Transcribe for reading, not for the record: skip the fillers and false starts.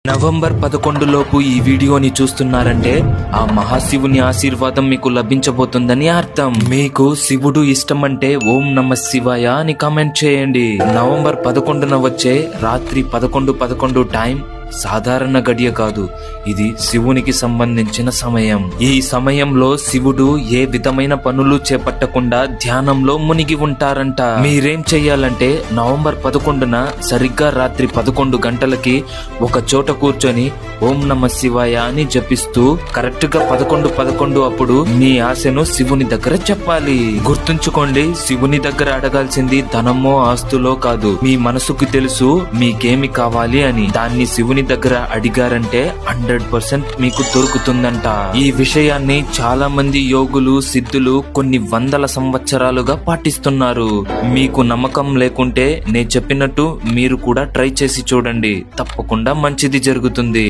November 11 లోపు ఈ వీడియోని చూస్తున్నారంటే ఆ మహాశివుని ఆశీర్వాదం మీకు లభించబోతుందని అర్థం. మీకు శివుడు ఇష్టమంటే ఓం నమ శివాయ అని కామెంట్ చేయండి. నవంబర్ 11న వచ్చే రాత్రి 11:11 టైం సాధారణ గడియ కాదు, ఇది శివునికి సంబంధించిన సమయం. ఈ సమయంలో శివుడు ఏ విధమైన పనులు చేపట్టకుండా ధ్యానంలో మునిగి ఉంటారంట. మీరేం చెయ్యాలంటే నవంబర్ 11న సరిగ్గా రాత్రి 11 గంటలకి ఒక చోట కూర్చొని ఓం నమ శివాయ అని జపిస్తూ కరెక్ట్ గా 11:11 అప్పుడు మీ ఆశను శివుని దగ్గర చెప్పాలి. గుర్తుంచుకోండి, శివుని దగ్గర అడగాల్సింది ధనమో ఆస్తులో కాదు. మీ మనసుకు తెలుసు మీకేమి కావాలి అని. దాన్ని శివుని దగ్గర అడిగారంటే 100% మీకు దొరుకుతుందంట. ఈ విషయాన్ని చాలా మంది యోగులు సిద్ధులు కొన్ని వందల సంవత్సరాలుగా పాటిస్తున్నారు. మీకు నమ్మకం లేకుంటే నేను చెప్పినట్టు మీరు కూడా ట్రై చేసి చూడండి, తప్పకుండా మంచిది జరుగుతుంది.